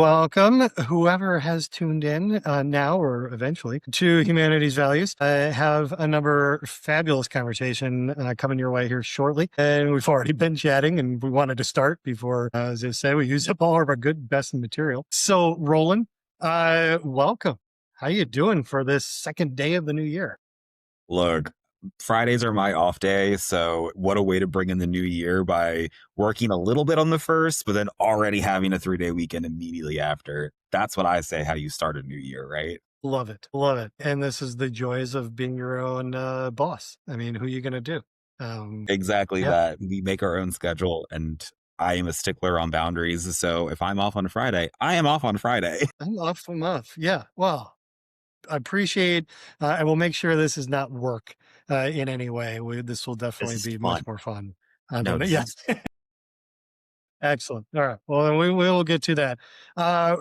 Welcome, whoever has tuned in now or eventually to Humanity's Values. I have a number fabulous conversation coming your way here shortly. And we've already been chatting and we wanted to start before, as I said, we used up all of our good, best material. So Roland, welcome. How you doing for this second day of the new year? Look, Fridays are my off day, so what a way to bring in the new year by working a little bit on the first, but then already having a 3-day weekend immediately after. That's what I say how you start a new year, right? Love it. Love it. And this is the joys of being your own boss. I mean, who are you going to do? Um, Exactly yeah. that. We make our own schedule, and I am a stickler on boundaries. So if I'm off on Friday, I am off on Friday. I'm off from off. Yeah. Well, I appreciate, I will make sure this is not work in any way. This will This definitely is be much fun. more fun. No, this Yes. is Excellent. All right. Well, then we will get to that.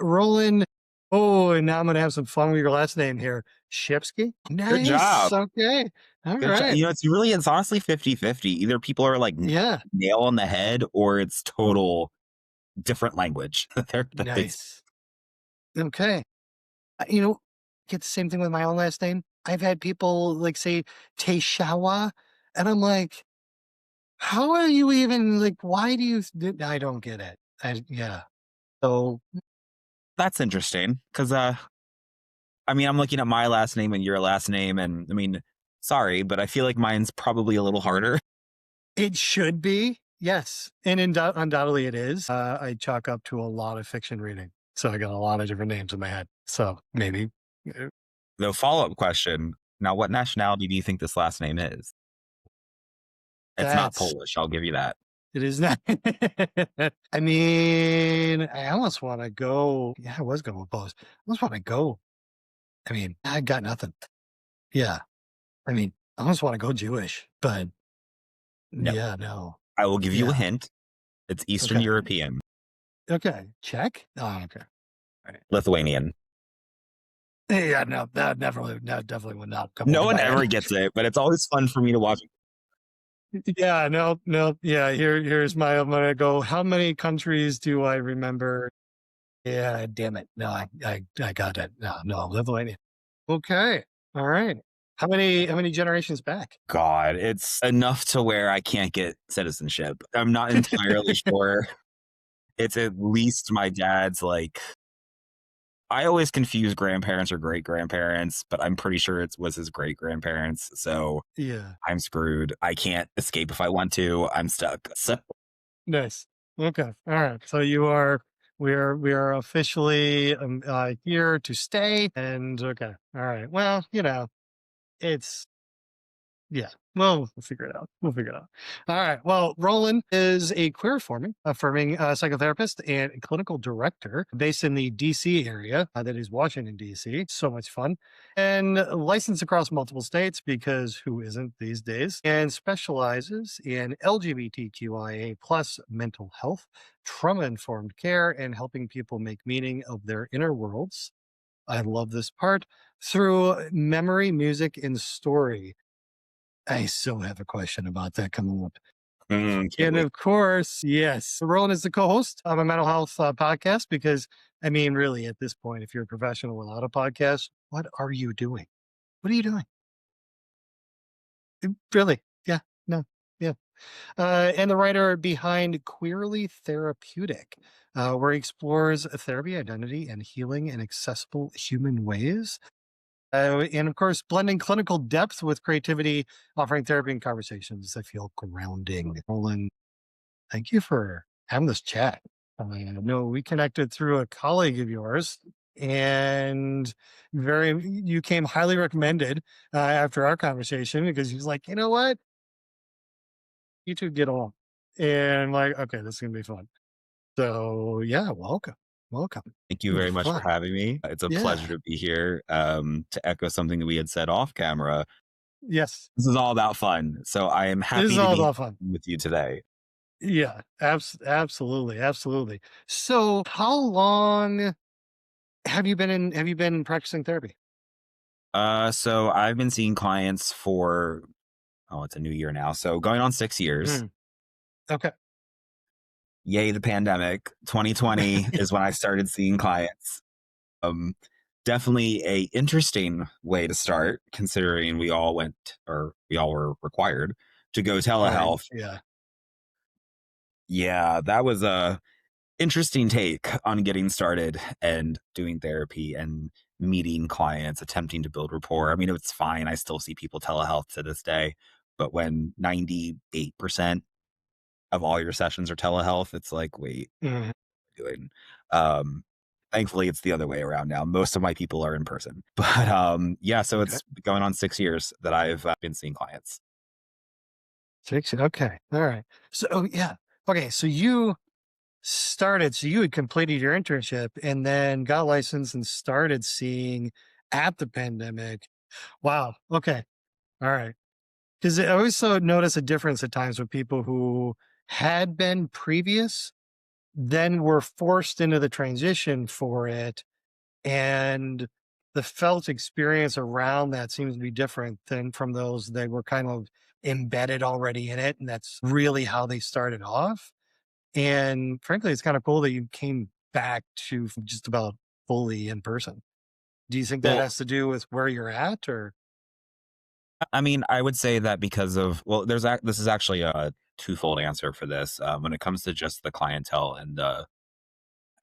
Roland. Oh, and now I'm going to have some fun with your last name here. Scheppske. good Nice. job. Okay. All Good job. right. It's honestly 50-50. Either people are like Yeah. nail on the head or it's total different language. That they Nice. Okay. You know, get the same thing with my own last name. I've had people like say Teishawa, and I'm like, how are you even like? Why do you? I don't get it. Yeah. So That's interesting because I mean, I'm looking at my last name and your last name, and I mean, sorry, but I feel like mine's probably a little harder. it should be yes, and undoubtedly it is. I chalk up to a lot of fiction reading, so I got a lot of different names in my head. So maybe The follow-up question: now, what nationality do you think this last name is? It's not that's Polish. I'll give you that. it is not. I mean, I almost want to go. Yeah, I was going to oppose. I almost want to go. I mean, I got nothing. Yeah. I mean, I almost want to go Jewish, but No, yeah, no. I will give you a Yeah. hint. It's Eastern Okay. European, Okay. Check. Oh, okay. All right. Lithuanian. Yeah, no, that definitely would not come No into one my ever head. gets it, but it's always fun for me to watch. Yeah, no, no. Yeah, here's my, I'm gonna go. How many countries do I remember? Yeah, damn it. No, I got it. No, no, Lithuania. Okay. All right. How many generations back? God, it's enough to where I can't get citizenship. I'm not entirely sure. It's at least my dad's like I always confuse grandparents or great grandparents, but I'm pretty sure it was his great grandparents. So Yeah. I'm screwed. I can't escape if I want to. I'm stuck. So Nice. Okay. All right. So you are we are officially here to stay. And okay. All right. Well, it's yeah. Well, we'll figure it out. We'll figure it out. All right. Well, Roland is a queer affirming psychotherapist and clinical director based in the DC area, that is Washington, DC. So much fun. And licensed across multiple states because who isn't these days? And specializes in LGBTQIA plus mental health, trauma informed care, and helping people make meaning of their inner worlds. I love this part through memory, music, and story. I still have a question about that coming up. can't And wait. of course, yes, Roland is the co-host of a mental health podcast because, I mean, really, at this point, if you're a professional without a podcast, what are you doing? What are you doing? Really? Yeah, no, yeah. And the writer behind Queerly Therapeutic, where he explores therapy, identity, and healing in accessible human ways. And of course, blending clinical depth with creativity, offering therapy and conversations that feel grounding. Roland, thank you for having this chat. I know we connected through a colleague of yours, and you came highly recommended after our conversation because he was like, you know what, you two get along, and I'm like, okay, this is gonna be fun. So yeah, welcome, welcome. Thank you It'll be very much for fun. having me. It's a pleasure Yeah. to be here. To echo something that we had said off camera, Yes. this is all about fun. So I am This is happy to all be about fun. with you today. Yeah, absolutely, absolutely. So, how long have you been practicing therapy? So I've been seeing clients for it's a new year now. So going on 6 years. Mm, okay. yay, the pandemic. 2020 is when I started seeing clients. Um, Definitely a interesting way to start, considering we all were required to go Right. telehealth. Yeah. Yeah, that was a interesting take on getting started and doing therapy and meeting clients, attempting to build rapport. I mean, it's fine. I still see people telehealth to this day, but when 98% of all your sessions are telehealth, it's like, wait, Mhm. doing. Um, Thankfully, it's the other way around now. Most of my people are in person, but yeah. So Okay. it's going on 6 years that I've been seeing clients. 6, okay, alright. So oh, yeah. Okay, so you had completed your internship and then got licensed and started seeing at the pandemic. Wow, okay, alright. 'Cause I always so notice a difference at times with people who had been previous, then were forced into the transition for it, and the felt experience around that seems to be different than from those that were kind of embedded already in it, and that's really how they started off. And frankly, it's kind of cool that you came back to just about fully in person. Do you think that Well, has to do with where you're at or I mean, I would say that because of this is actually a twofold answer for this. When it comes to just the clientele and the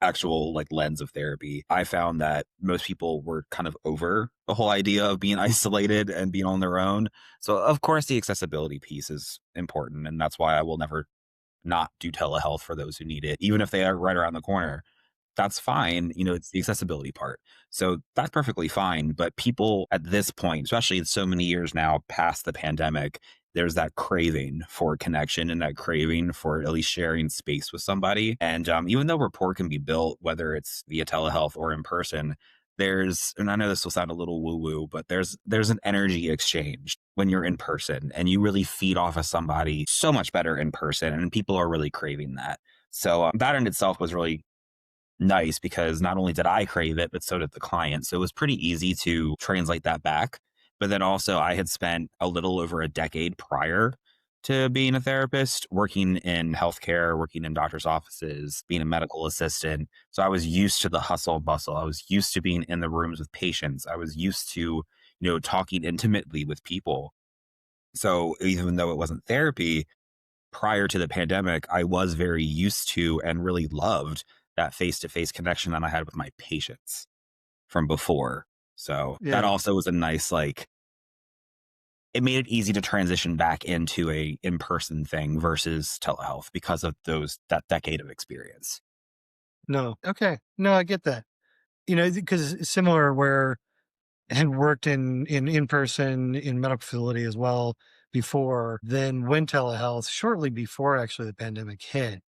actual like lens of therapy, I found that most people were kind of over the whole idea of being isolated and being on their own. So of course the accessibility piece is important, and that's why I will never not do telehealth for those who need it, even if they are right around the corner. That's fine. You know, it's the accessibility part. So that's perfectly fine. But people at this point, especially so many years now past the pandemic, there's that craving for connection and that craving for at least sharing space with somebody. And even though rapport can be built, whether it's via telehealth or in person, and I know this will sound a little woo woo, but there's an energy exchange when you're in person, and you really feed off of somebody so much better in person. And people are really craving that. So that in itself was really nice because not only did I crave it, but so did the client. So it was pretty easy to translate that back. But then also, I had spent a little over a decade prior to being a therapist working in healthcare, working in doctor's offices, being a medical assistant. So I was used to the hustle and bustle. I was used to being in the rooms with patients. I was used to, talking intimately with people. So even though it wasn't therapy, prior to the pandemic, I was very used to and really loved that face to face connection that I had with my patients from before. So that yeah. also was a nice, like, it made it easy to transition back into a in person thing versus telehealth because of that decade of experience. No. Okay. No, I get that. Because similar where I had worked in person in medical facility as well before, then went telehealth shortly before actually the pandemic hit,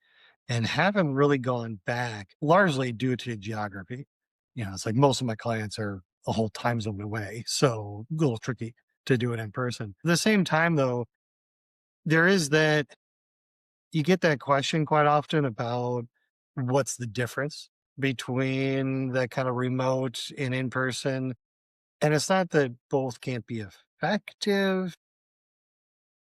and haven't really gone back, largely due to geography. It's like most of my clients are a whole time zone away, so a little tricky to do it in person. At the same time, though, there is that you get that question quite often about what's the difference between that kind of remote and in person. And it's not that both can't be effective.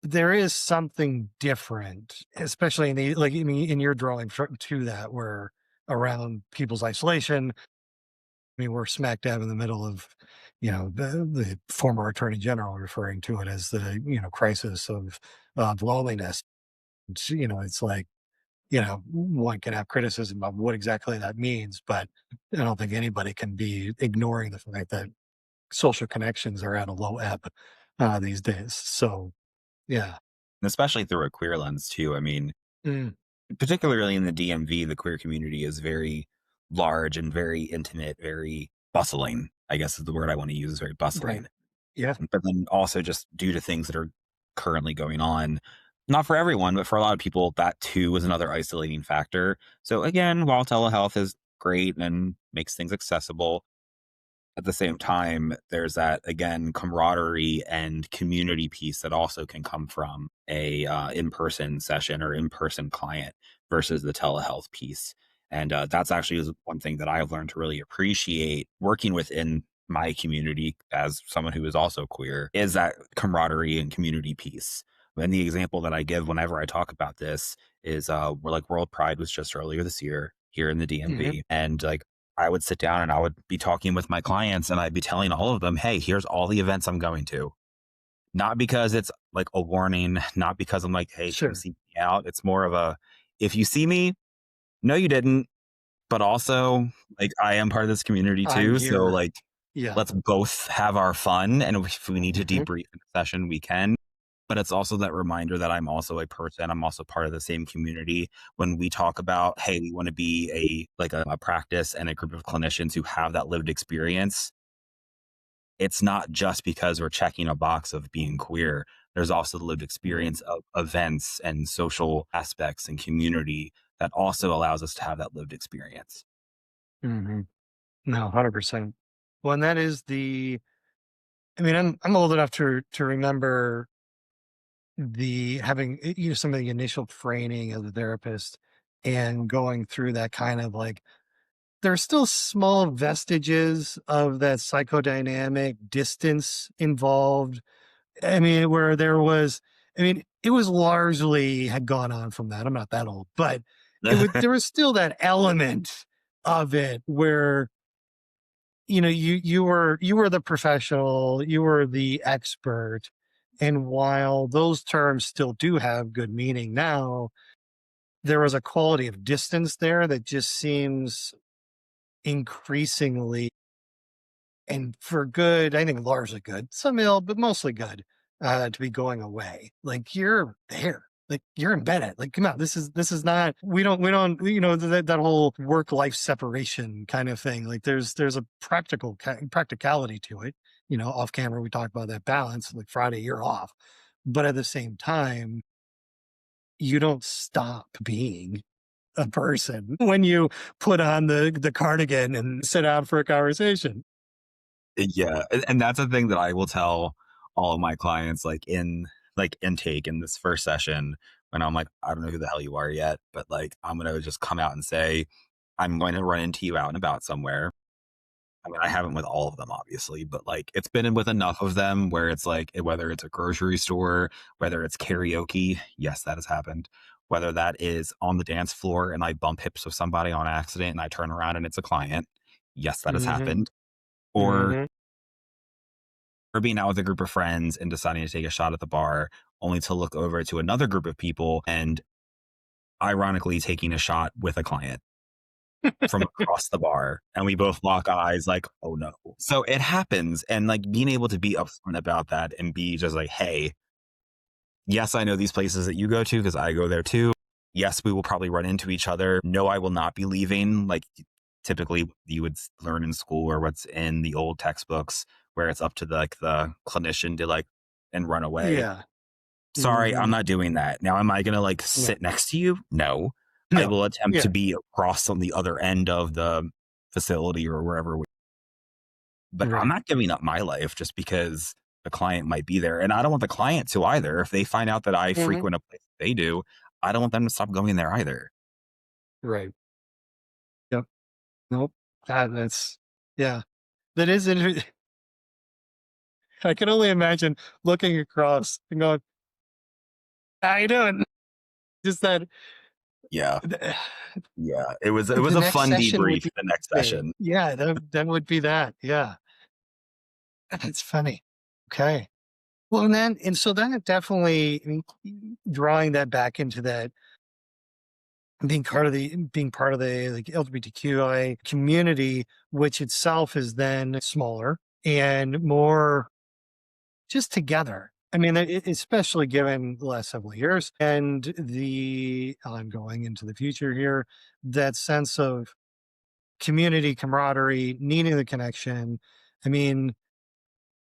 There is something different, especially like, I mean, in your drawing to that, where around people's isolation, I mean, we're smack dab in the middle of, the former attorney general referring to it as the, crisis of loneliness. It's like, one can have criticism about what exactly that means, but I don't think anybody can be ignoring the fact that social connections are at a low ebb these days. So, yeah. And especially through a queer lens, too. I mean, Mm, particularly in the DMV, the queer community is very large and very intimate, very bustling, I guess is the word I want to use, is very right. bustling. Yeah. But then also just due to things that are currently going on, not for everyone, but for a lot of people, that too is another isolating factor. So again, while telehealth is great and makes things accessible, at the same time, there's that again camaraderie and community piece that also can come from a in-person session or in-person client versus the telehealth piece. And that's actually one thing that I've learned to really appreciate working within my community as someone who is also queer is that camaraderie and community piece. And the example that I give whenever I talk about this is we're like World Pride was just earlier this year here in the Mhm. DMV. And like I would sit down and I would be talking with my clients and I'd be telling all of them, hey, here's all the events I'm going to. Not because it's like a warning, not because I'm like, hey, come Sure. see me out. It's more of a, if you see me, no, you didn't. But also, like, I am part of this community I'm too. So, here. like, Yeah. let's both have our fun. And if we need to Mhm. debrief in a session, we can. But it's also that reminder that I'm also a person. I'm also part of the same community. When we talk about, hey, we want to be a practice and a group of clinicians who have that lived experience, it's not just because we're checking a box of being queer. There's also the lived Mhm. experience of events and social aspects and community that also allows us to have that lived experience. Mhm. No, 100%. Well, and that is the I mean, I'm old enough to remember the having, some of the initial training of the therapist and going through that kind of like there's still small vestiges of that psychodynamic distance involved. I mean, where there was, I mean, it was largely had gone on from that. I'm not that old, but there was still that element of it where, you were the professional, you were the expert. And while those terms still do have good meaning now, there was a quality of distance there that just seems increasingly and for good, I think largely good, some ill, but mostly good, to be going away. Like you're there. Like you're embedded. Like, come on, this is not. We don't. That whole work life separation kind of thing. Like there's a practicality to it. Off camera we talk about that balance. Like Friday you're off, but at the same time you don't stop being a person when you put on the cardigan and sit down for a conversation. Yeah, and that's a thing that I will tell all of my clients, like, in, like, intake in this first session when I'm like, "I don't know who the hell you are yet, but, like, I'm gonna just come out and say, I'm going to run into you out and about somewhere." I mean, I haven't with all of them, obviously, but, like, it's been in with enough of them where it's like, whether it's a grocery store, whether it's karaoke, yes, that has happened. Whether that is on the dance floor and I bump hips with somebody on accident and I turn around and it's a client, yes, that has Mhm. happened. Or Mhm. being out with a group of friends and deciding to take a shot at the bar, only to look over to another group of people and ironically taking a shot with a client from across the bar. And we both lock eyes like, oh no. So it happens. And like being able to be upfront about that and be just like, hey, yes, I know these places that you go to because I go there too. Yes, we will probably run into each other. No, I will not be leaving. Like typically you would learn in school or what's in the old textbooks where it's up to the clinician to like and run away. Yeah. Sorry, I'm Mhm. not doing that. Now, am I going to like No. sit next to you? No. I No. will attempt to Yeah. be across on the other end of the facility or wherever. But I'm Right. not giving up my life just because the client might be there. And I don't want the client to either. If they find out that I Mhm. frequent a place they do, I don't want them to stop going there either. Right. Yep. Nope. That's yeah. That is inter I can only imagine looking across and going, "How you doing?" Just that Yeah. the Yeah. It was the a next fun session would debrief be the next fascinating. session. Yeah, that would be that. Yeah. That's funny. Okay. Well, and so then it definitely, I mean, drawing that back into that being part of the like LGBTQI community, which itself is then smaller and more just together. I mean, especially given the last several years and the ongoing into the future here, that sense of community camaraderie, needing the connection. I mean,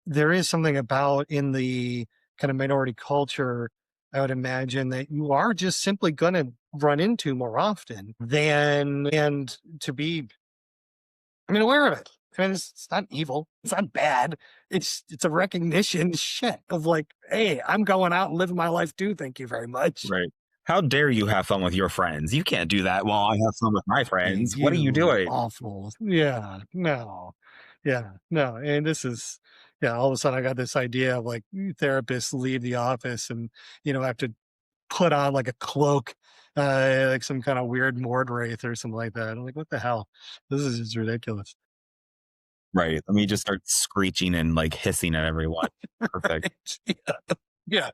there is something about in the kind of minority culture, I would imagine that you are just simply going to run into more often than, and to be, I mean, aware of it. I mean, it's not evil. It's not bad. It's a recognition shit of like, hey, I'm going out and living my life too. Thank you very much. Right. How dare you have fun with your friends? You can't do that while I have fun with my friends. What are you You doing? awful. Yeah. No. Yeah. No. And this is. yeah, all of a sudden I got this idea of like therapists leave the office and, have to put on like a cloak, like some kind of weird Mord wraith or something like that. I'm like, what the hell? This is just ridiculous. Right. Let me just start screeching and like hissing at everyone. Perfect. Yeah. Yeah.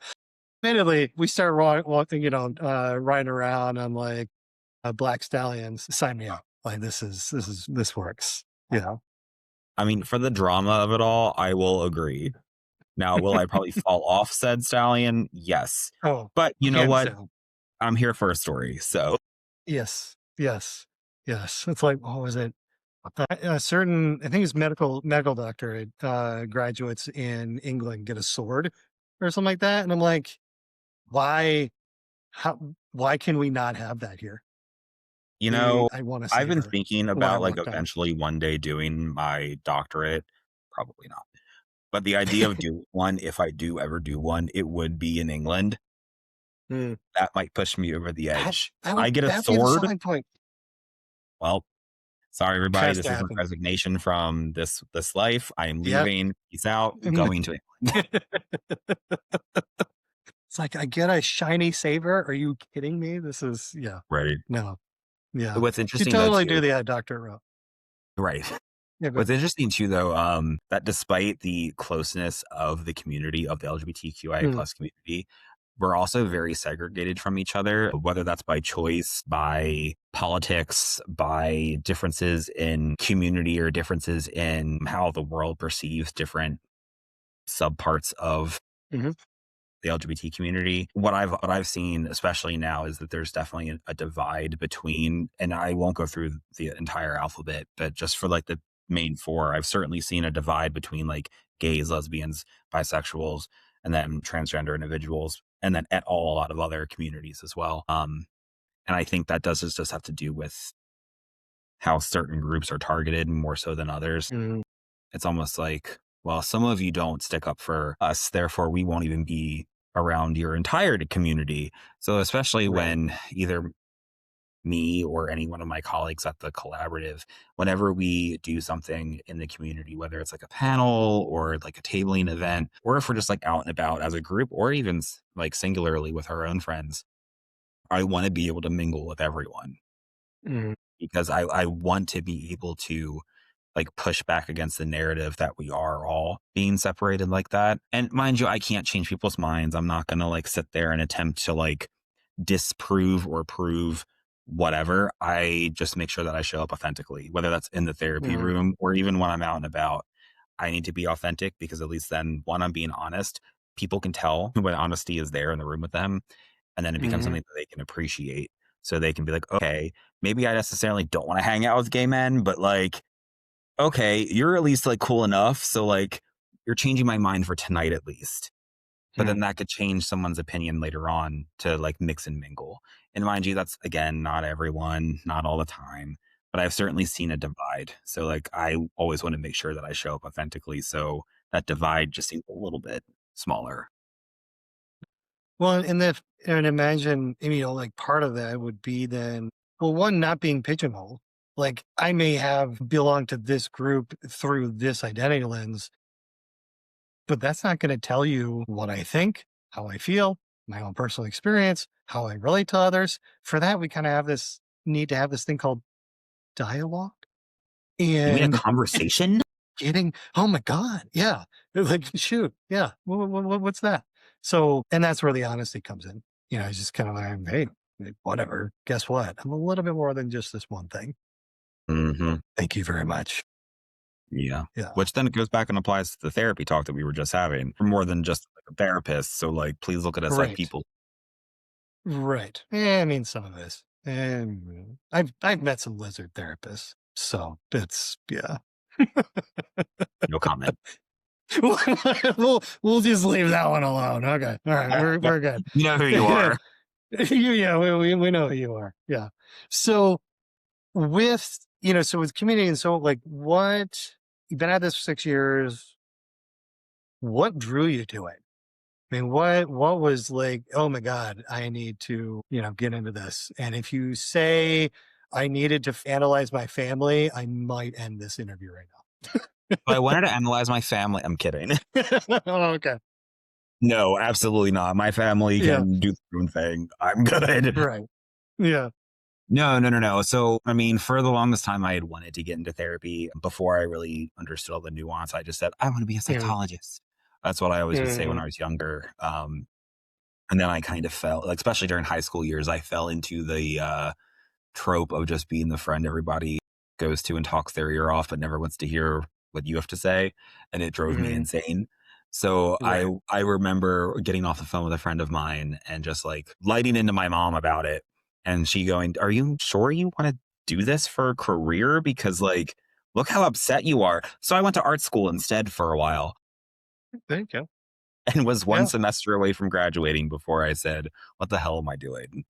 Admittedly, we start walking, riding around on like black stallions. Sign me up. Like this works. You know. I mean, for the drama of it all, I will agree. Now, will I probably fall off said stallion? Yes. Oh, But you know hands what? down. I'm here for a story. So, Yes. Yes. Yes. It's like, what was it? A certain, I think it's medical doctorate graduates in England get a sword or something like that, and I'm like, why? How? Why can we not have that here? you know, I want to I've see been her thinking when I about like walk down. eventually one day doing my doctorate. Probably not. But the idea of doing one, if I do ever do one, it would be in England. Mm. That might push me over the That edge. that would I get a that'd be the sword. selling point. Well, sorry everybody. Has This to is my happen. resignation from this life. I am Yeah. leaving. Peace out. Mm. Going to England. It's like I get a shiny saber. Are you kidding me? This is yeah. Right. No. Yeah. What's You interesting though totally do too. the doctorate route. Right. Yeah. Go What's ahead. interesting too, though, that despite the closeness of the community of the LGBTQIA Mm, plus community, we're also very segregated from each other, whether that's by choice, by politics, by differences in community or differences in how the world perceives different subparts of mhm, the LGBT community. What I've seen, especially now, is that there's definitely a divide between, and I won't go through the entire alphabet, but just for like the main four, I've certainly seen a divide between like gays, lesbians, bisexuals, and then transgender individuals, and then at all a lot of other communities as well. And I think that does just have to do with how certain groups are targeted more so than others. mm, It's almost like, well, some of you don't stick up for us, therefore we won't even be around your entire community. So especially right. when either me or any one of my colleagues at the collaborative, whenever we do something in the community, whether it's like a panel or like a tabling event, or if we're just like out and about as a group, or even like singularly with our own friends, I want to be able to mingle with everyone Mm, because I want to be able to like push back against the narrative that we are all being separated like that. And mind you, I can't change people's minds. I'm not going to like sit there and attempt to like disprove or prove whatever. I just make sure that I show up authentically, whether that's in the therapy mm, room or even when I'm out and about. I need to be authentic because at least then, one, I'm being honest. People can tell when honesty is there in the room with them. And then it becomes mhm, something that they can appreciate. So they can be like, okay, maybe I necessarily don't want to hang out with gay men, but like, okay, you're at least like cool enough. So like you're changing my mind for tonight at least. But mm. then that could change someone's opinion later on to like mix and mingle. And mind you, that's again not everyone, not all the time. But I've certainly seen a divide. So like I always want to make sure that I show up authentically. So that divide just seems a little bit smaller. Well, and imagine, like part of that would be then, well, one, not being pigeonholed. Like I may have belonged to this group through this identity lens, but that's not going to tell you what I think, how I feel, my own personal experience, how I relate to others. For that, we kind of have this need to have this thing called dialogue You mean a and conversation? getting, oh my God, yeah. Like, shoot, yeah. What's that? So, and that's where the honesty comes in. It's just kind of like, hey, whatever. Guess what? I'm a little bit more than just this one thing. Hmm. Thank you very much. Yeah. Yeah. Which then goes back and applies to the therapy talk that we were just having. We're more than just like a therapist. So like please look at us like Right. people. Right. I mean, some of this. And I've met some lizard therapists. So it's yeah. No comment. We'll just leave that one alone. Okay. All right. We're good. You know who you Yeah. are. Yeah, we know who you are. Yeah. So with so with community and so like what you've been at this for 6 years, what drew you to it? I mean, what was like, oh my God, I need to, get into this. And if you say I needed to analyze my family, I might end this interview right now. I wanted to analyze my family. I'm kidding. Oh, okay. No, absolutely not. My family Yeah. can do their own thing. I'm good. Right. Yeah. No, no, no, no. So, I mean, for the longest time, I had wanted to get into therapy before I really understood all the nuance. I just said, I want to be a Mhm. psychologist. That's what I always would say when Mhm. I was younger. And then I kind of fell, like, especially during high school years, I fell into the trope of just being the friend everybody goes to and talks their ear off, but never wants to hear what you have to say, and it drove me Mhm. insane. So Right. I remember getting off the phone with a friend of mine and just like lighting into my mom about it, and she going, "Are you sure you want to do this for a career? Because like, look how upset you are." So I went to art school instead for a while There you go. and was one Yeah. semester away from graduating before I said, "What the hell am I doing?"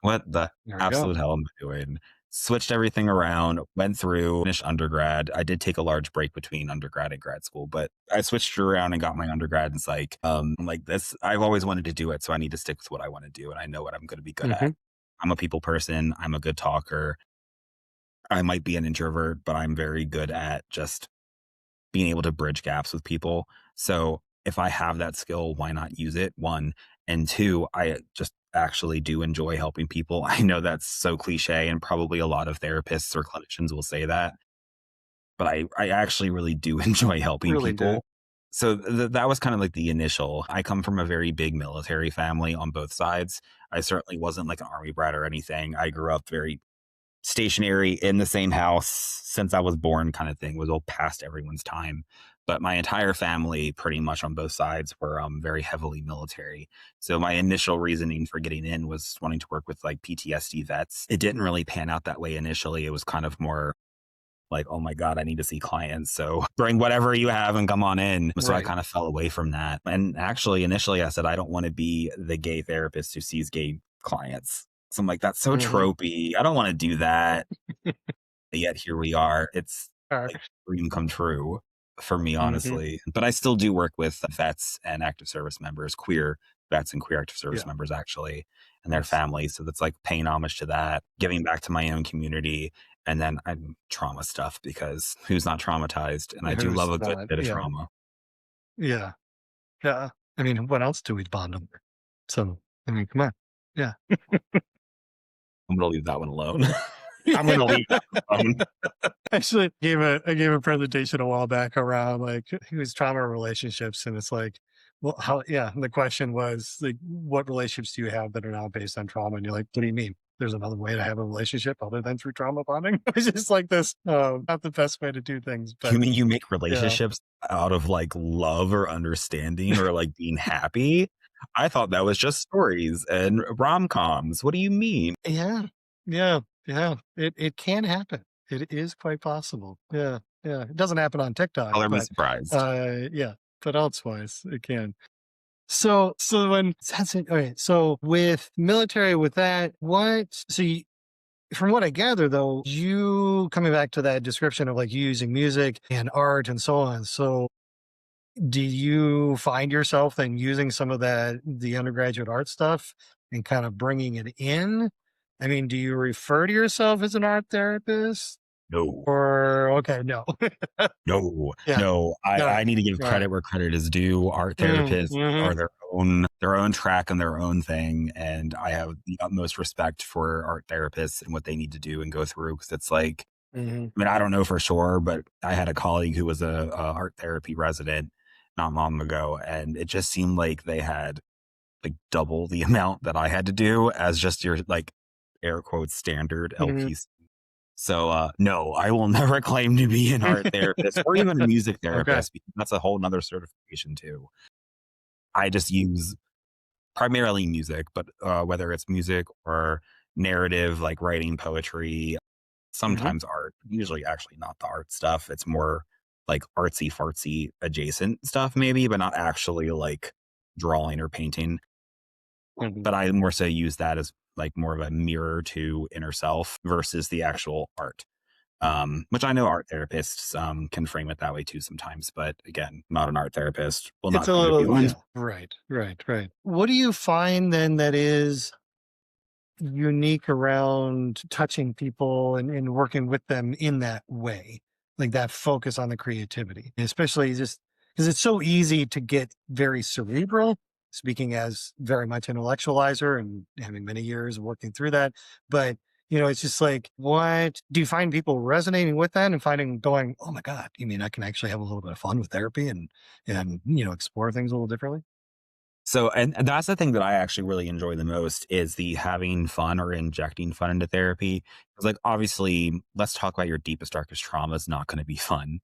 What the There we go. absolute hell am I doing? Switched everything around, went through, finished undergrad. I did take a large break between undergrad and grad school, but I switched around and got my undergrad in psych. I'm like this, I've always wanted to do it, so I need to stick with what I want to do, and I know what I'm going to be good at. Mhm. I'm a people person. I'm a good talker. I might be an introvert, but I'm very good at just being able to bridge gaps with people. So if I have that skill, why not use it? One. And two, I just actually do enjoy helping people. I know that's so cliche, and probably a lot of therapists or clinicians will say that, but I actually really do enjoy helping Really do. people. So that was kind of like the initial. I come from a very big military family on both sides. I certainly wasn't like an army brat or anything. I grew up very stationary in the same house since I was born kind of thing, was all past everyone's time. But my entire family, pretty much on both sides, were very heavily military. So my initial reasoning for getting in was wanting to work with like PTSD vets. It didn't really pan out that way initially. It was kind of more like, oh my God, I need to see clients. So bring whatever you have and come on in. So I Right. kind of fell away from that. And actually, initially, I said, I don't want to be the gay therapist who sees gay clients. So I'm like, that's so Mhm. tropey. I don't want to do that. Yet here we are. It's Alright. like dream come true for me, Mhm. honestly. But I still do work with vets and active service members, queer vets and queer active service Yeah. members, actually, and their Nice. families. So that's like paying homage to that, giving back to my own community. And then I'm trauma stuff because who's not traumatized? And I do love Who's a good not? bit of Yeah. trauma. Yeah. Yeah. I mean, what else do we bond over? So, I mean, come on. Yeah. I'm going to leave that one alone. I'm going to leave that alone. Actually, I gave a presentation a while back around like who's trauma relationships, and it's like, well, how? Yeah, and the question was like, what relationships do you have that are not based on trauma? And you're like, what do you mean? There's another way to have a relationship other than through trauma bonding. It's just like this, not the best way to do things, but You mean you make yeah, relationships out of, like, love or understanding or, like, being happy? I thought that was just stories and rom-coms. What do you mean? yeah, yeah, yeah. It can happen. It is quite possible. Yeah, yeah. It doesn't happen on TikTok, Color me but surprised. yeah, but elsewise it can. So when that's it. Okay, so with military, with that, what? So you, from what I gather, though, you coming back to that description of like you using music and art and so on. So do you find yourself then using some of that the undergraduate art stuff and kind of bringing it in? I mean, do you refer to yourself as an art therapist No. or okay, no, No, yeah, no, all right, I need to give all right, credit where credit is due. Art therapists mm-hmm, are their own track and their own thing, and I have the utmost respect for art therapists and what they need to do and go through because it's like, mm-hmm, I mean, I don't know for sure, but I had a colleague who was a art therapy resident not long ago, and it just seemed like they had like double the amount that I had to do as just your like air quotes standard mm-hmm. LPC. So no, I will never claim to be an art therapist or even a music Okay. therapist because that's a whole nother certification too. I just use primarily music, but whether it's music or narrative like writing poetry, Mhm, sometimes art, usually actually not the art stuff. It's more like artsy fartsy adjacent stuff, maybe, but not actually like drawing or painting. mhm. But I more so use that as like more of a mirror to inner self versus the actual art. Which I know art therapists can frame it that way too sometimes. But again, not an art therapist, will It's not a claim to be little one. yeah, right, right, right. What do you find then that is unique around touching people and working with them in that way? like that focus on the creativity, especially just because it's so easy to get very cerebral. Speaking as very much intellectualizer and having many years of working through that, but it's just like, what do you find people resonating with that and finding going, oh my God, you mean I can actually have a little bit of fun with therapy and explore things a little differently? So, and that's the thing that I actually really enjoy the most is the having fun or injecting fun into therapy. Because, like, obviously, let's talk about your deepest, darkest trauma is not going to be fun.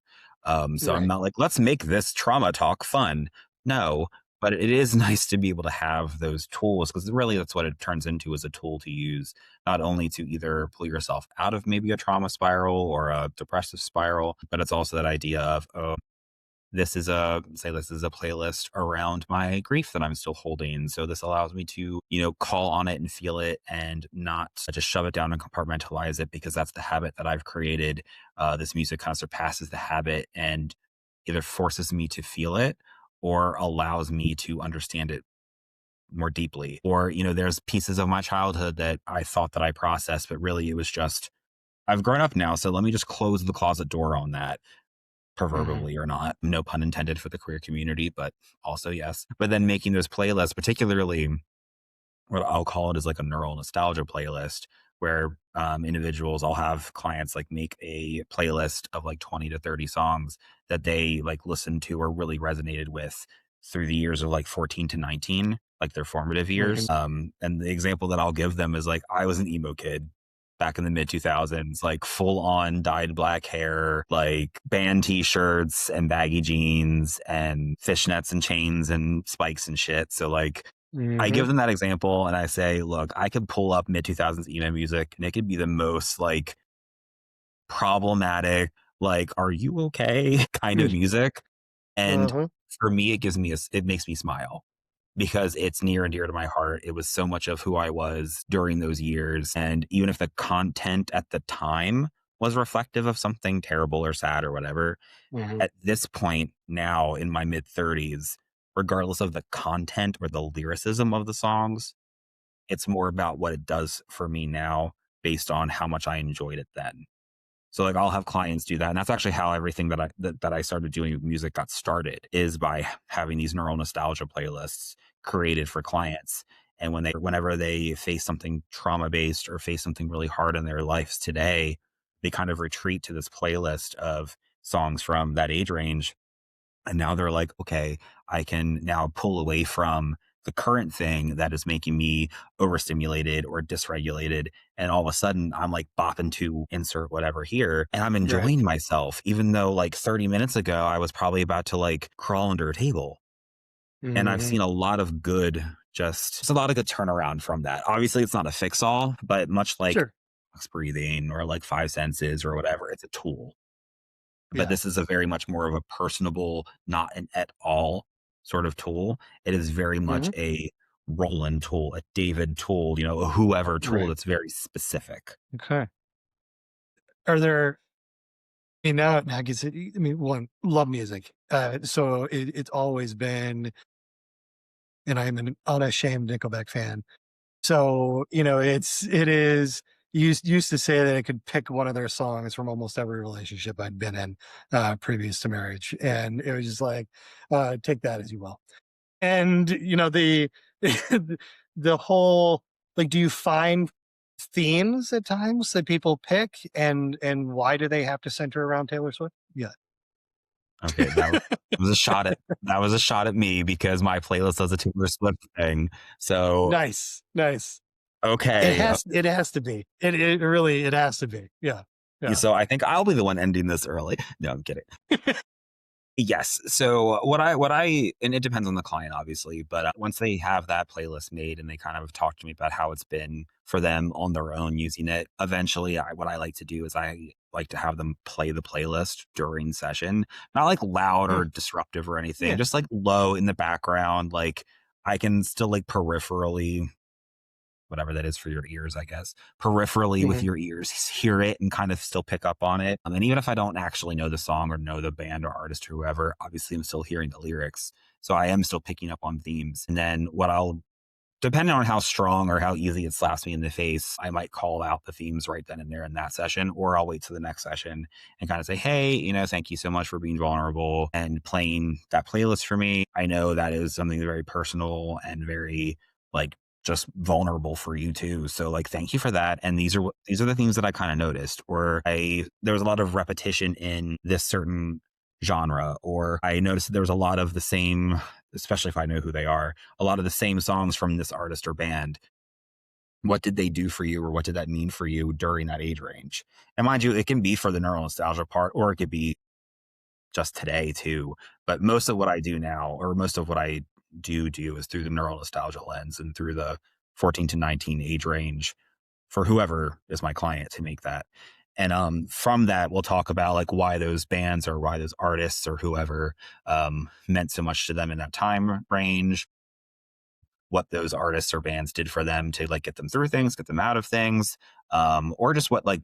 So I'm Right. not like, let's make this trauma talk fun. No, but it is nice to be able to have those tools because really that's what it turns into is a tool to use, not only to either pull yourself out of maybe a trauma spiral or a depressive spiral, but it's also that idea of, oh, this is a playlist around my grief that I'm still holding. So this allows me to, call on it and feel it and not just shove it down and compartmentalize it because that's the habit that I've created. This music kind of surpasses the habit and either forces me to feel it or allows me to understand it more deeply. Or, there's pieces of my childhood that I thought that I processed, but really it was just I've grown up now, so let me just close the closet door on that Hmm. proverbially or not. No pun intended for the queer community, but also yes. But then making those playlists, particularly what I'll call it is like a neural nostalgia playlist where individuals, I'll have clients like make a playlist of like 20 to 30 songs that they like listened to or really resonated with through the years of like 14 to 19, like their formative Hmm. years. And the example that I'll give them is like, I was an emo kid back in the mid 2000s, like full on dyed black hair, like band t shirts and baggy jeans and fishnets and chains and spikes and shit. So, like, I Hmm. give them that example and I say, look, I could pull up mid 2000s emo music and it could be the most like problematic, like, are you okay kind of music. And Uh-huh. for me, it makes me smile because it's near and dear to my heart. It was so much of who I was during those years. And even if the content at the time was reflective of something terrible or sad or whatever, Hmm. at this point now in my mid 30s, regardless of the content or the lyricism of the songs, it's more about what it does for me now based on how much I enjoyed it then. So like I'll have clients do that. And that's actually how everything that I started doing with music got started is by having these neural nostalgia playlists created for clients. And whenever they face something trauma based or face something really hard in their lives today, they kind of retreat to this playlist of songs from that age range and now they're like, okay, I can now pull away from the current thing that is making me overstimulated or dysregulated. And all of a sudden, I'm like bopping to insert whatever here. And I'm Right. enjoying myself, even though like 30 minutes ago, I was probably about to like crawl under a table. And I've Hmm. seen a lot of good, just a lot of good turnaround from that. Obviously, it's not a fix all, but much like Sure. box breathing or like five senses or whatever, it's a tool, but Yeah. this is a very much more of a personable, not an et al sort of tool. It is very much Hmm. a Roland tool, a David tool, a whoever tool Right. that's very specific. Okay. Are there, now I guess one, love music. So it's always been, and I'm an unashamed Nickelback fan. So, it is used to say that I could pick one of their songs from almost every relationship I'd been in, previous to marriage. And it was just like, take that as you will. And, the whole, like, do you find themes at times that people pick and why do they have to center around Taylor Swift? Yeah. Okay, that was a shot at me because my playlist does a Taylor Swift thing. So, Nice. Nice. It okay, has it has to be. It really it has to be. Yeah. Yeah. so I think I'll be the one ending this early. No, I'm kidding. Yes. So and it depends on the client, obviously, but once they have that playlist made and they kind of talk to me about how it's been for them on their own using it, eventually, what I like to do is I like to have them play the playlist during session, not like loud Mm, or disruptive or anything, yeah. just like low in the background. Like I can still like peripherally whatever that is for your ears, I guess, peripherally with Mhm, your ears, hear it and kind of still pick up on it. And even if I don't actually know the song or know the band or artist or whoever, obviously I'm still hearing the lyrics. So I am still picking up on themes. And then what I'll depending on how strong or how easy it slaps me in the face, I might call out the themes right then and there in that session, or I'll wait to the next session and kind of say, hey, thank you so much for being vulnerable and playing that playlist for me. I know that is something very personal and very like just vulnerable for you too. So like thank you for that. And these are the things that I kind of noticed, or there was a lot of repetition in this certain genre, or I noticed that there was a lot of the same, especially if I know who they are, a lot of the same songs from this artist or band. What did they do for you, or what did that mean for you during that age range? And mind you, it can be for the neural nostalgia part, or it could be just today too. But most of what I do now, or most of what I do is through the neural nostalgia lens and through the 14 to 19 age range for whoever is my client to make that. And from that, we'll talk about like why those bands or why those artists or whoever meant so much to them in that time range, what those artists or bands did for them to like get them through things, get them out of things, or just what like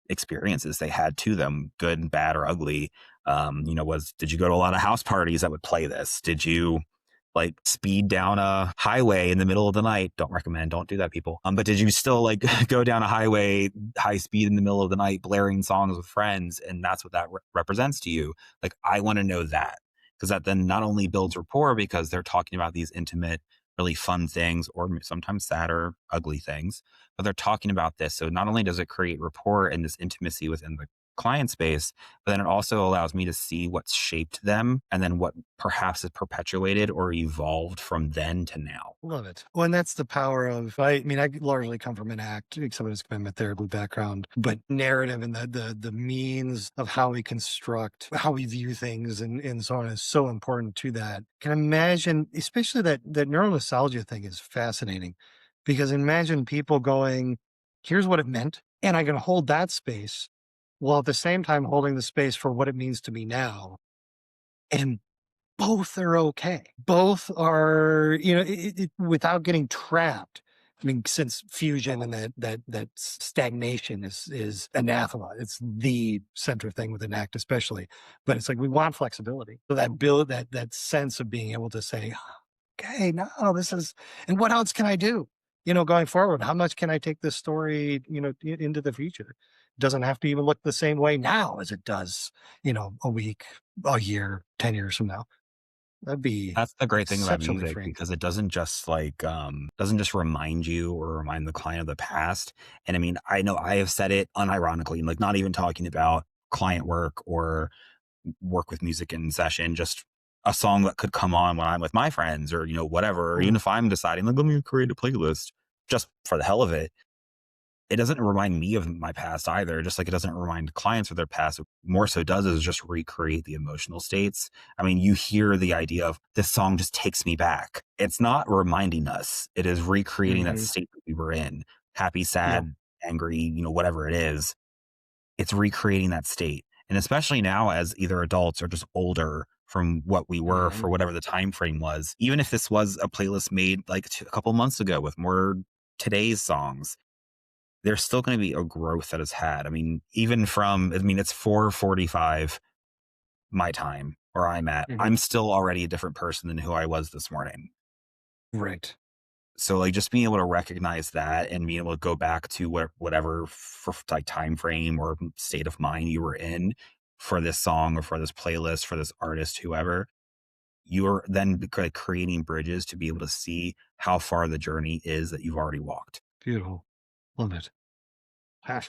experiences they had to them, good and bad or ugly. Did you go to a lot of house parties that would play this? Did you like speed down a highway in the middle of the night? Don't recommend, don't do that, people. But did you still like go down a highway high speed in the middle of the night, blaring songs with friends? And that's what that represents to you. Like, I want to know that, because that then not only builds rapport because they're talking about these intimate, really fun things, or sometimes sad or ugly things, but they're talking about this. So not only does it create rapport and this intimacy within the client space, but then it also allows me to see what's shaped them and then what perhaps is perpetuated or evolved from then to now. Love it. Well, and that's the power of, I mean, I largely come from an act, someone who's come from a therapy background, but narrative and the means of how we construct, how we view things and so on is so important to that. Can imagine, especially that neural nostalgia thing is fascinating, because imagine people going, here's what it meant, and I can hold that space while at the same time holding the space for what it means to me now. And both are okay. Both are, without getting trapped. I mean, since fusion and that stagnation is anathema. It's the center thing with an act, especially. But it's like we want flexibility. So that sense of being able to say, okay, no, this is, and what else can I do? Going forward, how much can I take this story, into the future? It doesn't have to even look the same way now as it does, a week, a year, 10 years from now. That'd be That's the great thing about exceptionally music, freeing. because it doesn't just like doesn't just remind you or remind the client of the past. And I mean, I know I have said it unironically, like not even talking about client work or work with music in session, just a song that could come on when I'm with my friends, or whatever, or even Mm, if I'm deciding like let me create a playlist just for the hell of it. It doesn't remind me of my past either, just like it doesn't remind clients of their past. What more so does is just recreate the emotional states. I mean, you hear the idea of this song just takes me back. It's not reminding us, it is recreating that mhm. state that we were in, happy, Yep. sad, angry, whatever it is. It's recreating that state. And especially now as either adults or just older from what we were for Mhm. whatever the time frame was, even if this was a playlist made like a couple months ago with more today's songs, there's still going to be a growth that is had. I mean, it's 4:45 my time where I'm at. Mhm. I'm still already a different person than who I was this morning. Right. So like just being able to recognize that and being able to go back to whatever like time frame or state of mind you were in for this song or for this playlist, for this artist, whoever, you're then creating bridges to be able to see how far the journey is that you've already walked. Beautiful. Love it. Ah,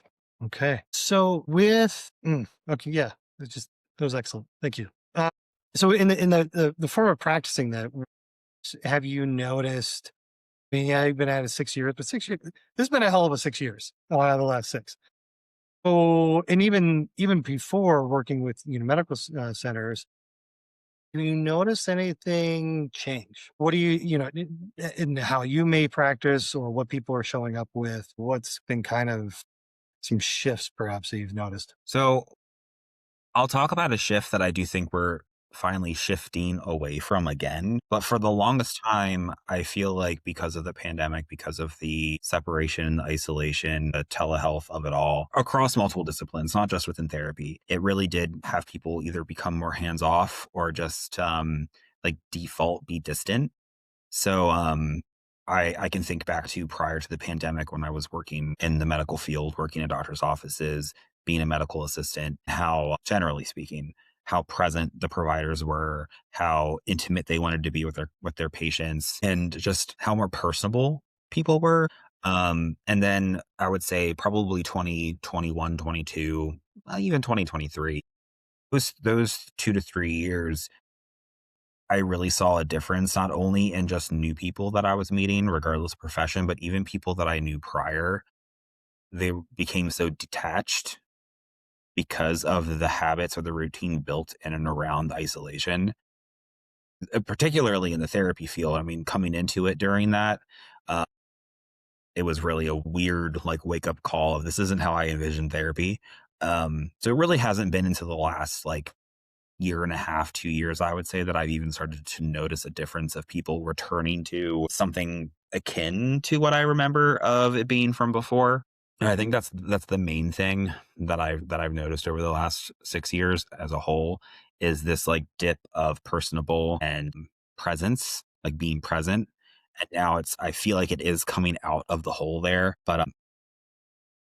okay. So okay, yeah, that was excellent. Thank you. So in the form of practicing that, have you noticed? I mean, yeah, you've been at it 6 years, but 6 years. This has been a hell of a 6 years. Out of the last six. So, and even before working with medical centers, do you notice anything change? What do in how you may practice or what people are showing up with? What's been kind of some shifts perhaps that you've noticed? So I'll talk about a shift that I do think we're finally shifting away from again. But for the longest time, I feel like because of the pandemic, because of the separation, the isolation, the telehealth of it all across multiple disciplines, not just within therapy, it really did have people either become more hands off or just like default be distant. So I can think back to prior to the pandemic when I was working in the medical field, working in doctor's offices, being a medical assistant, how, generally speaking, how present the providers were, how intimate they wanted to be with their patients, and just how more personable people were. And then I would say probably 2021, 22, even 2023, those 2 to 3 years, I really saw a difference, not only in just new people that I was meeting, regardless of profession, but even people that I knew prior. They became so detached because of the habits or the routine built in and around isolation, particularly in the therapy field. I mean, coming into it during that, uh, it was really a weird, like, wake up call of this isn't how I envisioned therapy. So it really hasn't been until the last like year and a half, 2 years, I would say, that I've even started to notice a difference of people returning to something akin to what I remember of it being from before. And I think that's the main thing that I've noticed over the last 6 years as a whole is this like dip of personable and presence, like being present. And now I feel like it is coming out of the hole there. But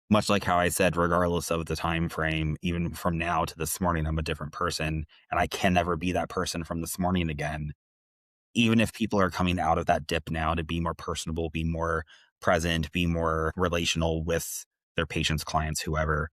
much like how I said, regardless of the time frame, even from now to this morning, I'm a different person, and I can never be that person from this morning again. Even if people are coming out of that dip now to be more personable, be more present, be more relational with their patients, clients, whoever,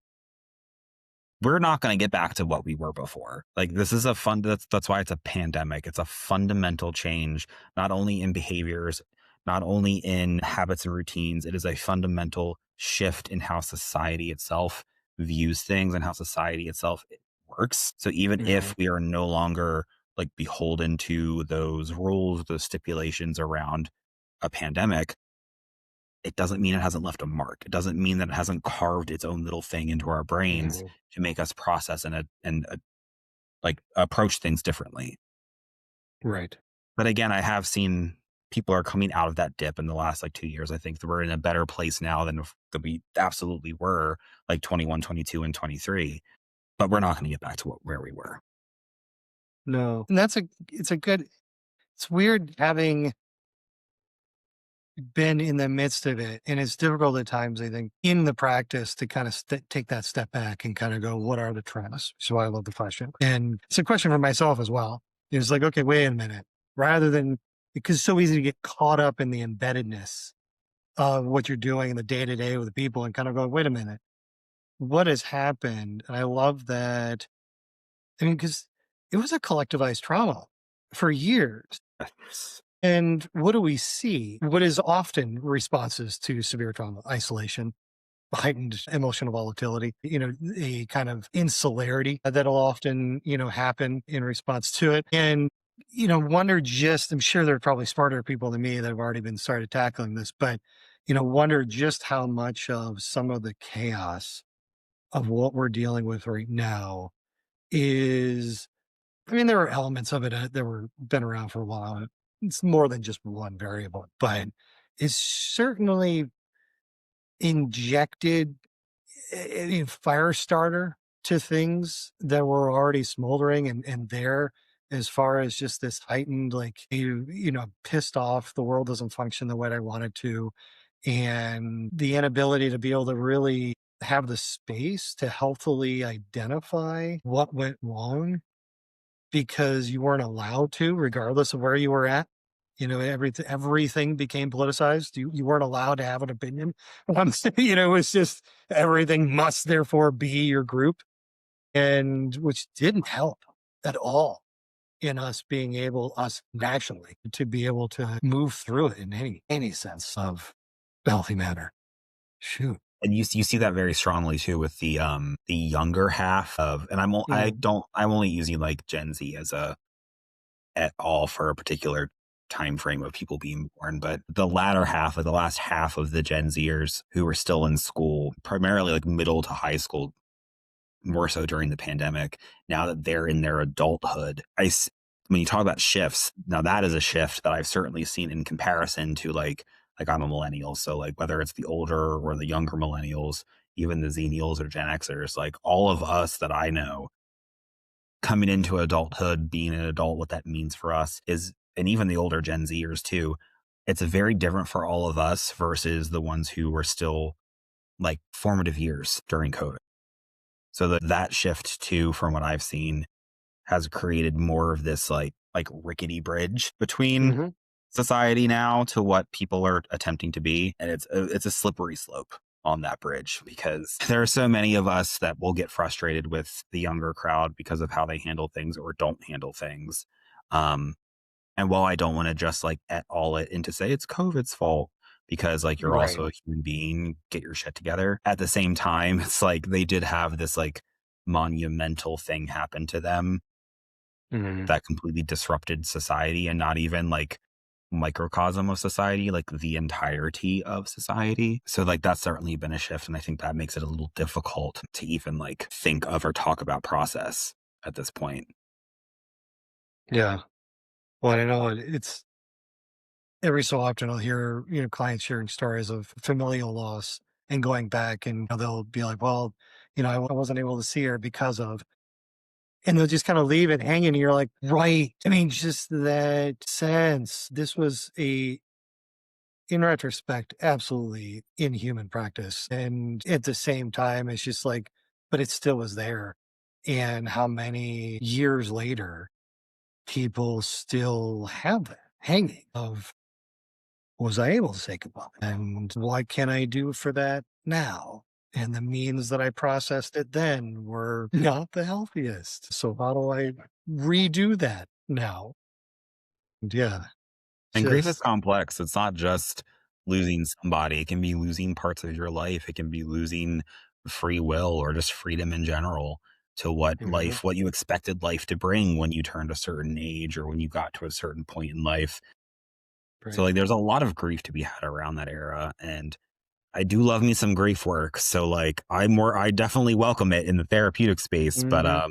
we're not going to get back to what we were before. Like this is that's why it's a pandemic. It's a fundamental change, not only in behaviors, not only in habits and routines. It is a fundamental shift in how society itself views things and how society itself works. So even Mhm. if we are no longer like beholden to those rules, those stipulations around a pandemic, it doesn't mean it hasn't left a mark. It doesn't mean that it hasn't carved its own little thing into our brains Mhm. to make us process and like approach things differently. Right. But again, I have seen people are coming out of that dip in the last like 2 years. I think that we're in a better place now than we absolutely were like 21, 22, and 23. But we're not going to get back to where we were. No. And it's a good, it's weird having been in the midst of it, and it's difficult at times, I think, in the practice to kind of take that step back and kind of go, what are the trends? So I love the question. And it's a question for myself as well. It's like, okay, wait a minute. Rather than, because it's so easy to get caught up in the embeddedness of what you're doing in the day to day with the people and kind of go, wait a minute, what has happened? And I love that. I mean, because it was a collectivized trauma for years. And what do we see? What is often responses to severe trauma? Isolation, heightened emotional volatility, a kind of insularity that'll often, happen in response to it. And, wonder just, I'm sure there are probably smarter people than me that have already been started tackling this, but, wonder just how much of some of the chaos of what we're dealing with right now is, I mean, there are elements of it that were been around for a while. It's more than just one variable, but it's certainly injected a fire starter to things that were already smoldering and there, as far as just this heightened, like, pissed off, the world doesn't function the way I want it to. And the inability to be able to really have the space to healthily identify what went wrong because you weren't allowed to, regardless of where you were at. Everything became politicized. You weren't allowed to have an opinion. It was just everything must therefore be your group, and which didn't help at all in us being able, us nationally, to be able to move through it in any sense of healthy manner. Shoot. And you see that very strongly too with the younger half of, and Mhm. I'm only using like Gen Z as a at all for a particular time frame of people being born, but the latter half, like the last half of the Gen Zers who were still in school, primarily like middle to high school, more so during the pandemic, now that they're in their adulthood, when you talk about shifts, now that is a shift that I've certainly seen in comparison to like I'm a millennial, so like whether it's the older or the younger millennials, even the Xenials or Gen Xers, like all of us that I know coming into adulthood, being an adult, what that means for us is, and even the older Gen Zers too, it's very different for all of us versus the ones who were still like formative years during COVID. So that shift too, from what I've seen, has created more of this like rickety bridge between Hmm. society now to what people are attempting to be, and it's a slippery slope on that bridge because there are so many of us that will get frustrated with the younger crowd because of how they handle things or don't handle things. Um, and while I don't want to just like et all it into say it's COVID's fault because like you're Right. also a human being, get your shit together. At the same time, it's like they did have this like monumental thing happen to them Hmm. that completely disrupted society and not even like microcosm of society, like the entirety of society. So like that's certainly been a shift. And I think that makes it a little difficult to even like think of or talk about process at this point. Yeah. Well, I know it's every so often I'll hear, clients sharing stories of familial loss and going back and they'll be like, well, I wasn't able to see her because of, and they'll just kind of leave it hanging. And you're like, right. I mean, just that sense. This was in retrospect, absolutely inhuman practice. And at the same time, it's just like, but it still was there. And how many years later, people still have that hanging of, was I able to say goodbye? And what can I do for that now? And the means that I processed it then were not the healthiest. So how do I redo that now? And yeah, And grief is just complex. It's not just losing somebody. It can be losing parts of your life. It can be losing free will or just freedom in general to mhm, what you expected life to bring when you turned a certain age or when you got to a certain point in life. So right. like there's a lot of grief to be had around that era. And I do love me some grief work. So like I definitely welcome it in the therapeutic space, but Hmm.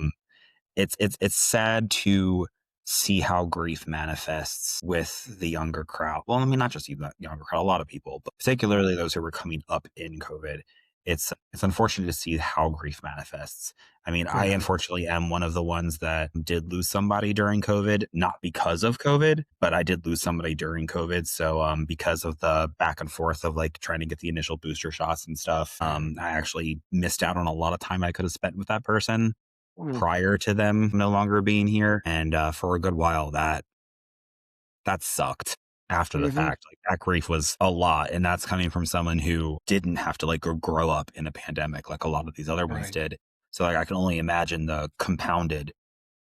it's sad to see how grief manifests with the younger crowd. Well, I mean, not just even that younger crowd, a lot of people, but particularly those who were coming up in COVID. It's unfortunate to see how grief manifests. I mean, I Yeah. unfortunately am one of the ones that did lose somebody during COVID, not because of COVID, but I did lose somebody during COVID. So because of the back and forth of like trying to get the initial booster shots and stuff, Mhm. I actually missed out on a lot of time I could have spent with that person Mm. prior to them no longer being here, and, for a good while, that sucked after the Mhm. fact, like, that grief was a lot, and that's coming from someone who didn't have to, like, grow up in a pandemic like a lot of these other ones Right. did. So, like, I can only imagine the compounded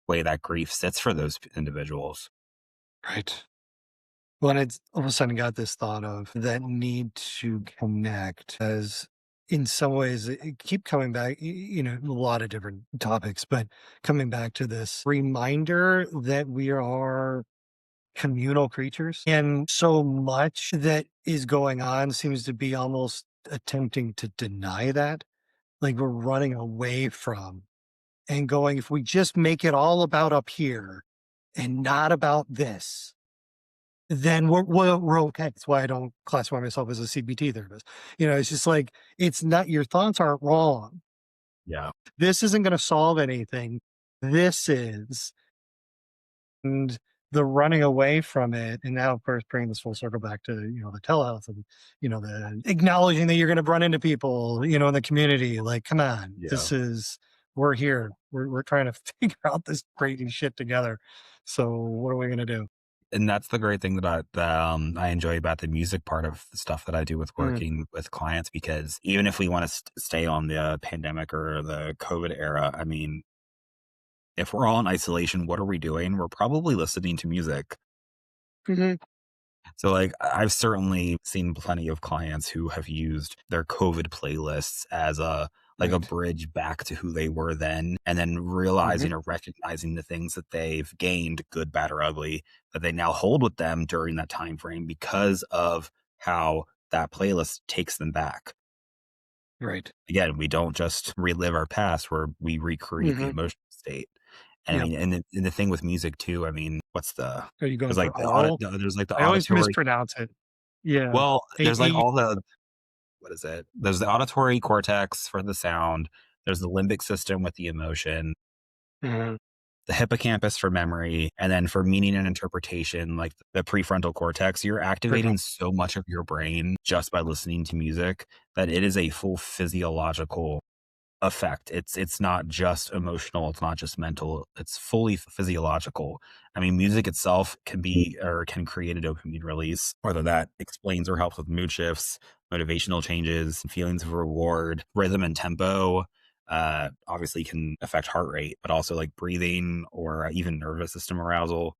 way that grief sits for those individuals. Right. Well, and it's all of a sudden got this thought of that need to connect as in some ways it keep coming back, a lot of different topics, but coming back to this reminder that we are communal creatures. And so much that is going on seems to be almost attempting to deny that. Like we're running away from and going, if we just make it all about up here and not about this, then we're okay. That's why I don't classify myself as a CBT therapist. It's just like, it's not, your thoughts aren't wrong. Yeah. This isn't going to solve anything. This is. And the running away from it, and now, of course, bringing this full circle back to, the telehealth and, the acknowledging that you're going to run into people, in the community. Like, come on, Yeah. we're here. We're trying to figure out this crazy shit together. So what are we going to do? And that's the great thing I enjoy about the music part of the stuff that I do with Mm, working with clients because even if we wanna stay on the pandemic or the COVID era, I mean, if we're all in isolation, what are we doing? We're probably listening to music. mhm, So, like, I've certainly seen plenty of clients who have used their COVID playlists as a right. bridge back to who they were then, and then Mhm, realizing or recognizing the things that they've gained, good, bad, or ugly, that they now hold with them during that time frame because of how that playlist takes them back. right. Again, we don't just relive our past, where we recreate the Mhm, emotional state. And I yeah. mean, and the thing with music too, I mean, what's the Are you going there's like for aural? there's like the I always auditory. mispronounce it. Yeah. Well, there's like A. all the what is it? There's the auditory cortex for the sound. There's the limbic system with the emotion. Mhm, the hippocampus for memory, and then for meaning and interpretation, like the prefrontal cortex. You're activating so much of your brain just by listening to music that it is a full physiological effect. It's not just emotional, it's not just mental, it's fully physiological. I mean, music itself can be or can create a dopamine release, whether that explains or helps with mood shifts, motivational changes, feelings of reward, rhythm and tempo. Obviously can affect heart rate, but also like breathing or even nervous system arousal.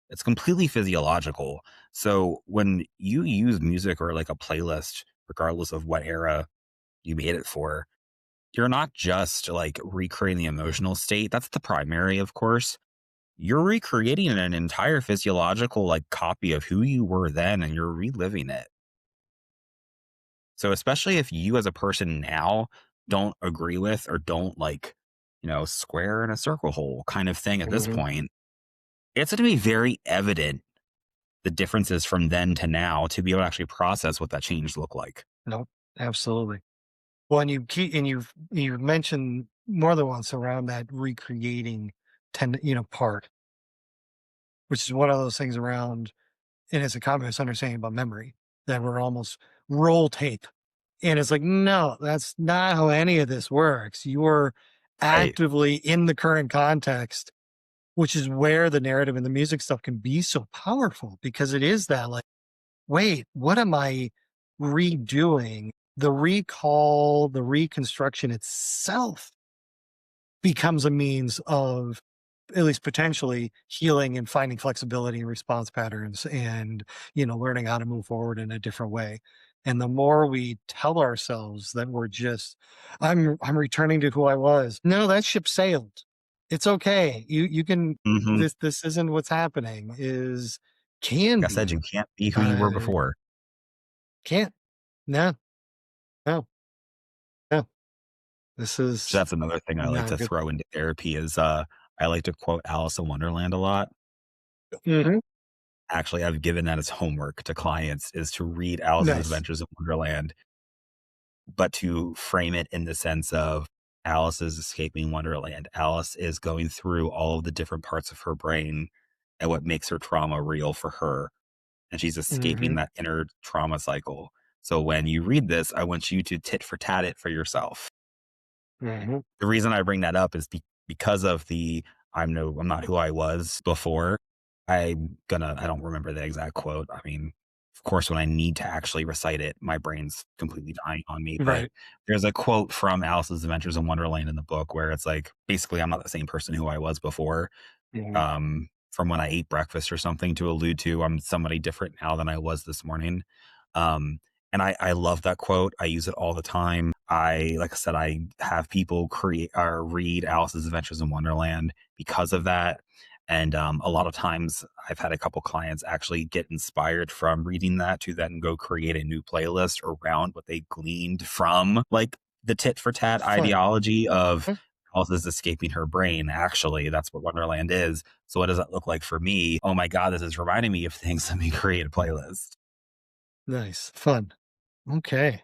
It's completely physiological. So when you use music or like a playlist, regardless of what era you made it for, you're not just like recreating the emotional state. That's the primary, of course. You're recreating an entire physiological like copy of who you were then and you're reliving it. So especially if you as a person now don't agree with or don't like, square in a circle hole kind of thing at this Mhm. point, it's going to be very evident the differences from then to now to be able to actually process what that change looked like. No, absolutely. Well, and you've mentioned more than once around that recreating part, which is one of those things around, and it's a common misunderstanding about memory that we're almost roll tape. And it's like, no, that's not how any of this works. You're Right. actively in the current context, which is where the narrative and the music stuff can be so powerful because it is that like, wait, what am I redoing? The recall, the reconstruction itself becomes a means of at least potentially healing and finding flexibility in response patterns and learning how to move forward in a different way. And the more we tell ourselves that we're just I'm returning to who I was, no, that ship sailed. It's okay, you can, Hmm. this isn't what's happening, is can Like I said, be, you can't be who you were but before. can't. No, no, no, this So is that's another thing I like not to good. throw into therapy is I like to quote Alice in Wonderland a lot. Mhm. Actually, I've given that as homework to clients is to read Alice's Nice. Adventures in Wonderland, but to frame it in the sense of Alice is escaping Wonderland. Alice is going through all of the different parts of her brain and what makes her trauma real for her. And she's escaping Mhm, that inner trauma cycle. So when you read this, I want you to tit for tat it for yourself. mhm. The reason I bring that up is because of the I'm not who I was before. I don't remember the exact quote. I mean, of course, when I need to actually recite it, my brain's completely dying on me. But Right. there's a quote from Alice's Adventures in Wonderland in the book where it's like, basically, I'm not the same person who I was before. Mhm. From when I ate breakfast or something to allude to I'm somebody different now than I was this morning. Um, and I love that quote. I use it all the time. Like I said, I have people create or read Alice's Adventures in Wonderland because of that. And a lot of times I've had a couple clients actually get inspired from reading that to then go create a new playlist around what they gleaned from like the tit for tat Fun. ideology of Mm, Alice is escaping her brain. Actually, that's what Wonderland is. So what does that look like for me? Oh my God, this is reminding me of things. Let me create a playlist. nice. Fun. Okay.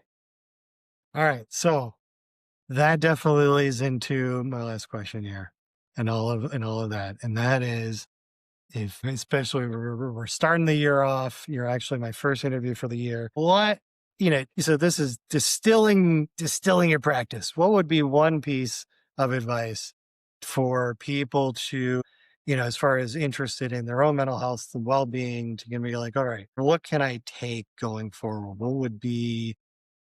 Alright, so that definitely leads into my last question here and all of that, and that is, if especially we're starting the year off, you're actually my first interview for the year. So this is distilling your practice. What would be one piece of advice for people to, as far as interested in their own mental health and well-being, to give me like, all right, what can I take going forward? What would be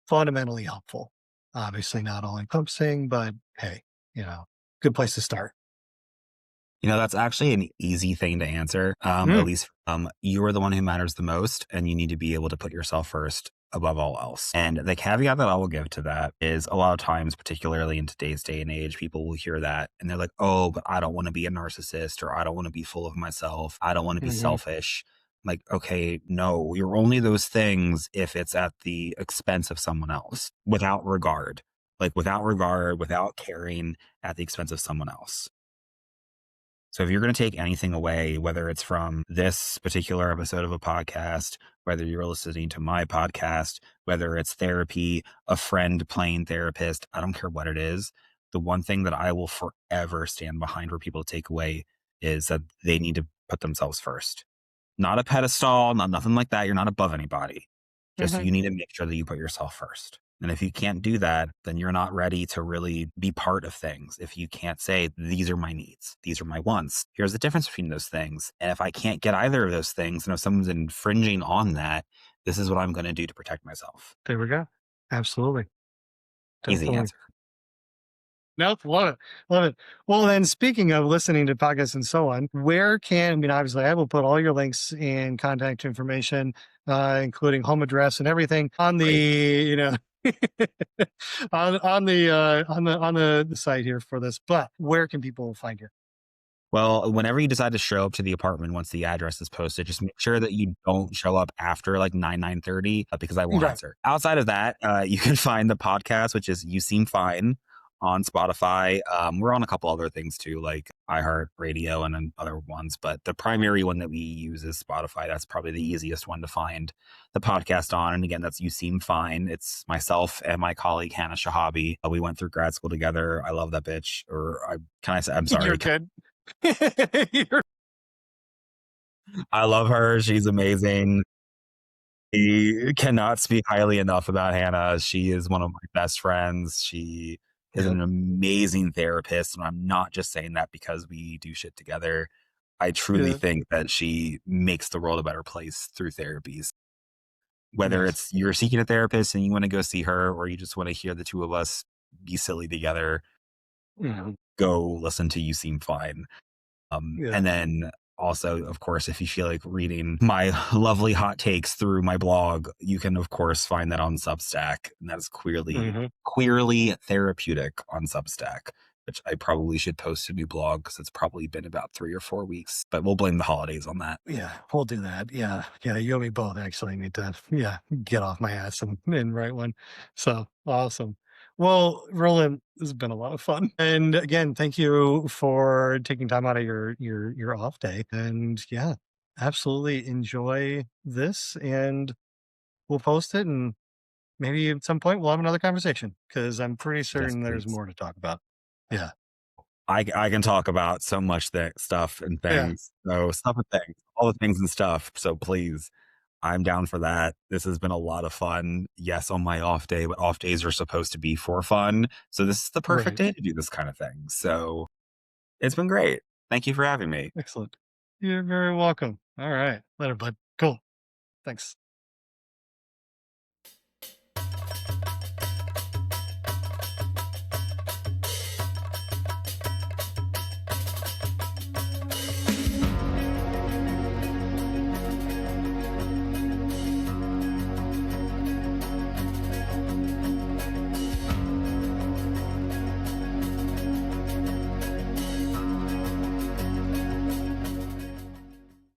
fundamentally helpful? Obviously not all encompassing, but hey, you know, good place to start. That's actually an easy thing to answer. At Mm, least you are the one who matters the most, and you need to be able to put yourself first above all else. And the caveat that I will give to that is a lot of times, particularly in today's day and age, people will hear that and they're like, oh, but I don't want to be a narcissist or I don't want to be full of myself. I don't want to be mhm, selfish. Like, okay, no, you're only those things if it's at the expense of someone else without regard, without caring at the expense of someone else. So if you're going to take anything away, whether it's from this particular episode of a podcast, whether you're listening to my podcast, whether it's therapy, a friend playing therapist, I don't care what it is, the one thing that I will forever stand behind for people to take away is that they need to put themselves first. Not a pedestal, not nothing like that. You're not above anybody. Just Mhm. you need to make sure that you put yourself first. And if you can't do that, then you're not ready to really be part of things. If you can't say, these are my needs, these are my wants, here's the difference between those things. And if I can't get either of those things, and if someone's infringing on that, this is what I'm going to do to protect myself. There we go. Absolutely. Easy Definitely. answer. Nope, love it, love it. Well, then speaking of listening to podcasts and so on, where can I mean, obviously, I will put all your links and contact information, including home address and everything on the, Great. on the site here for this. But where can people find you? Well, whenever you decide to show up to the apartment once the address is posted, just make sure that you don't show up after like 9:30 because I won't Right. answer. Outside of that, you can find the podcast, which is You Seem Fine on Spotify. We're on a couple other things too, like iHeartRadio and then other ones, but the primary one that we use is Spotify. That's probably the easiest one to find the podcast on. And again, that's You Seem Fine. It's myself and my colleague Hannah Shahabi. We went through grad school together. I love that bitch. Can I say? I'm You're sorry. good. You're I love her. She's amazing. I cannot speak highly enough about Hannah. She is one of my best friends. She is yeah, an amazing therapist. And I'm not just saying that because we do shit together. I truly yeah. think that she makes the world a better place through therapies. Whether Nice. it's you're seeking a therapist and you want to go see her, or you just want to hear the two of us be silly together, Mhm. go listen to You Seem Fine. Yeah. And then also, of course, if you feel like reading my lovely hot takes through my blog, you can of course find that on Substack. And that is Mhm. queerly therapeutic on Substack, which I probably should post a new blog because it's probably been about 3 or 4 weeks. But we'll blame the holidays on that. Yeah, we'll do that. Yeah, yeah, you and me both actually need to, yeah, get off my ass and write one. So awesome. Well, Roland, this has been a lot of fun. And again, thank you for taking time out of your off day. And yeah, absolutely enjoy this. And we'll post it, and maybe at some point we'll have another conversation because I'm pretty Yes, certain there's please. more to talk about. Yeah. I can talk about so much stuff and Yeah. things. So stuff and things, all the things and stuff. So please, I'm down for that. This has been a lot of fun. Yes, on my off day, but off days are supposed to be for fun. So this is the perfect Right. day to do this kind of thing. So it's been great. Thank you for having me. Excellent. You're very welcome. All right. Later, bud. Cool. Thanks.